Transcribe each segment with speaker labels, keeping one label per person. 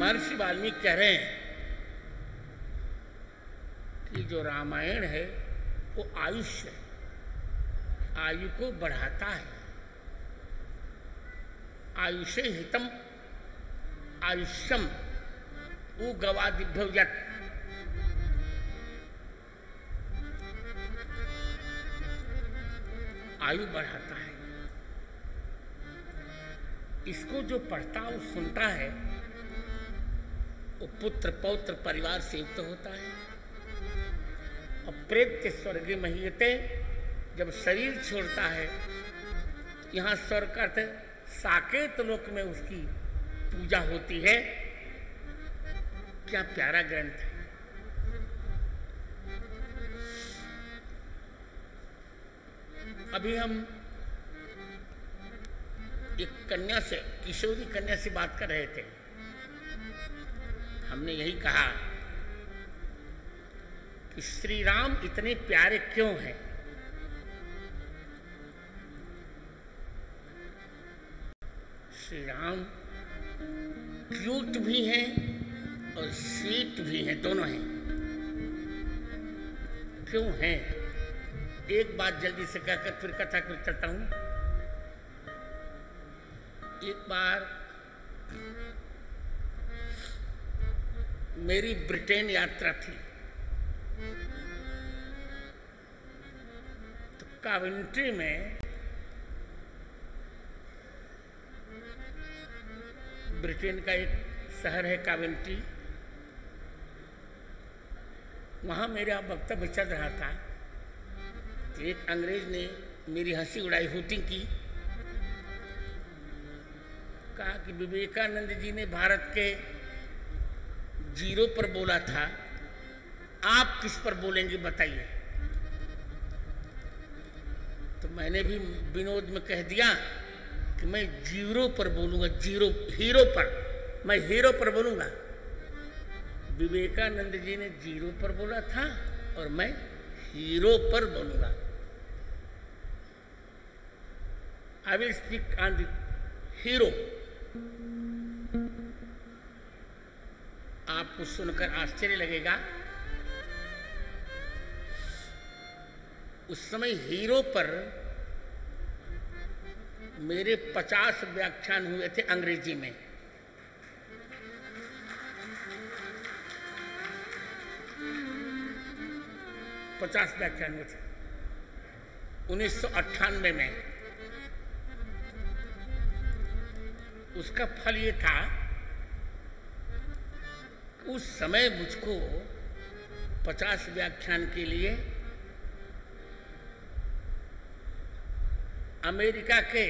Speaker 1: महर्षि वाल्मीकि कह रहे हैं कि जो रामायण है वो आयुष्य है, आयु को बढ़ाता है। आयुषे हितम आयुष्यम उ गवादिभ्यव्यत। आयु बढ़ाता है। इसको जो पढ़ता वो सुनता है वो पुत्र पौत्र परिवार से युक्त होता है। और प्रेत्य स्वर्ग महीयते, जब शरीर छोड़ता है, यहाँ स्वर्ग का अर्थ साकेत लोक में उसकी पूजा होती है। क्या प्यारा ग्रंथ है। अभी हम एक कन्या से, किशोरी कन्या से बात कर रहे थे। हमने यही कहा कि श्री राम इतने प्यारे क्यों हैं। श्री राम क्यूट भी हैं और स्वीट भी हैं, दोनों हैं। क्यों हैं? एक बात जल्दी से कहकर फिर कथा को चलता हूं। एक बार मेरी ब्रिटेन यात्रा थी, तो कावेंट्री में ब्रिटेन का एक शहर है कावेंट्री, वहां मेरा वक्तव्य चल रहा था। तो एक अंग्रेज ने मेरी हंसी उड़ाई, हुटिंग की। कहा कि विवेकानंद जी ने भारत के जीरो पर बोला था, आप किस पर बोलेंगे बताइए। तो मैंने भी विनोद में कह दिया कि मैं जीरो पर बोलूंगा, जीरो, हीरो पर, मैं हीरो पर बोलूंगा। विवेकानंद जी ने जीरो पर बोला था और मैं हीरो पर बोलूंगा। I will speak on the hero. आपको सुनकर आश्चर्य लगेगा, उस समय हीरो पर मेरे 50 व्याख्यान हुए थे अंग्रेजी में। पचास व्याख्यान हुए थे 1998 में। उसका फल ये था, उस समय मुझको 50 व्याख्यान के लिए अमेरिका के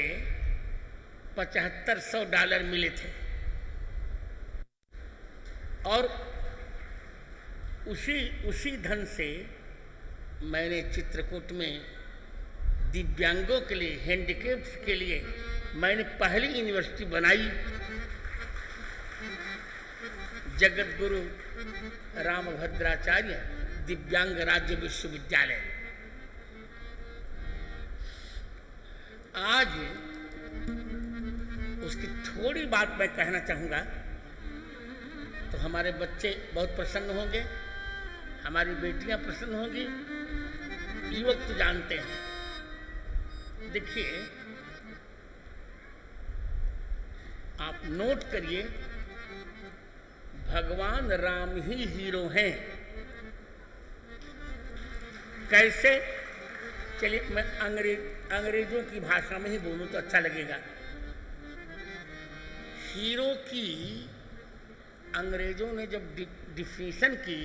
Speaker 1: $7500 मिले थे। और उसी धन से मैंने चित्रकूट में दिव्यांगों के लिए, हैंडीकैप्स के लिए मैंने पहली यूनिवर्सिटी बनाई, जगत गुरु रामभद्राचार्य दिव्यांग राज्य विश्वविद्यालय। आज उसकी थोड़ी बात मैं कहना चाहूंगा तो हमारे बच्चे बहुत प्रसन्न होंगे, हमारी बेटियां प्रसन्न होंगी, युवक तो जानते हैं। देखिए, आप नोट करिए, भगवान राम ही हीरो हैं। कैसे? चलिए मैं अंग्रेजों की भाषा में ही बोलूं तो अच्छा लगेगा। हीरो की अंग्रेजों ने जब डिफिनीशन की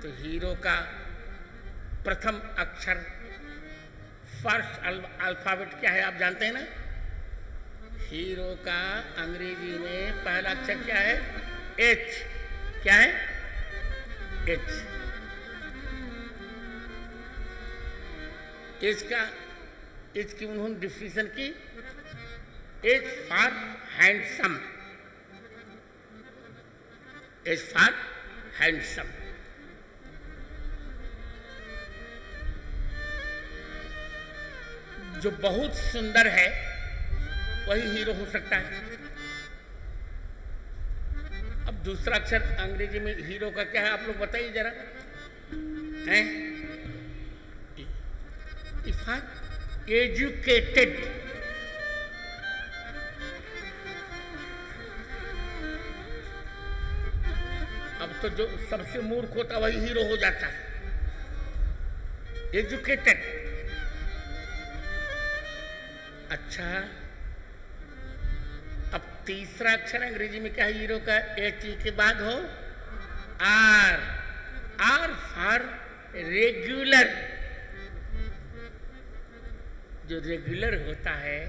Speaker 1: तो हीरो का प्रथम अक्षर, फर्स्ट अल्फाबेट क्या है आप जानते हैं ना? हीरो का अंग्रेजी में पहला अक्षर क्या है? एच। क्या है? एच। एच की उन्होंने डिफिनीशन की, H for handsome. H for handsome. जो बहुत सुंदर है वही हीरो हो सकता है। दूसरा अक्षर अंग्रेजी में हीरो का क्या है आप लोग बताइए जरा हैं? इफ आई एजुकेटेड, अब तो जो सबसे मूर्ख होता वही हीरो हो जाता है, एजुकेटेड। अच्छा, अब तीसरा अक्षर अंग्रेजी में क्या है हीरो का? एच ई के बाद हो आर, आर फॉर रेगुलर। जो रेगुलर होता है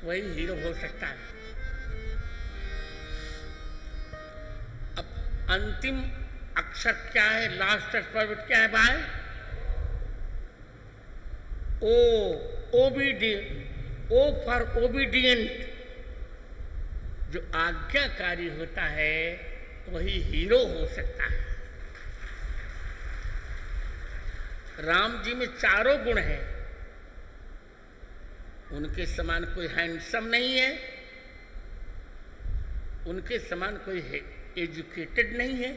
Speaker 1: वही हीरो हो सकता है। अब अंतिम अक्षर क्या है? लास्ट अल्फाबेट क्या है भाई? ओ, ओबीडियंट, ओ फॉर ओबीडियंट। जो आज्ञाकारी होता है वही हीरो हो सकता है। राम जी में चारों गुण हैं, उनके समान कोई हैंडसम नहीं है, उनके समान कोई एजुकेटेड नहीं है,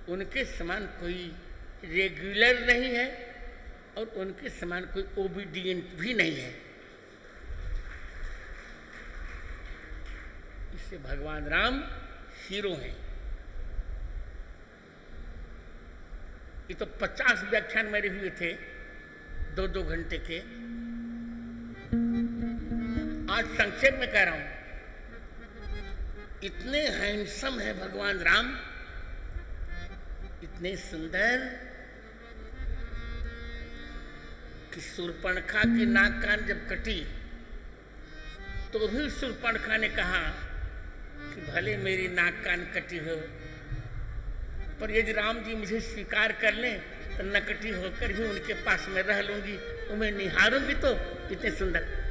Speaker 1: उनके समान कोई रेगुलर नहीं है, और उनके समान कोई ओबीडियंट भी नहीं है। इससे भगवान राम हीरो हैं। ये तो 50 व्याख्यान मेरे हुए थे 2-2 घंटे के। आज संक्षेप में कह रहा हूं, इतने हैंडसम है भगवान राम, इतने सुंदर कि शूर्पणखा की नाक कान जब कटी तो भी शूर्पणखा ने कहा कि भले मेरी नाक कान कटी हो, पर यदि राम जी मुझे स्वीकार कर लें तो नकटी होकर भी उनके पास में रह लूंगी, उन्हें निहारूंगी तो इतने सुंदर।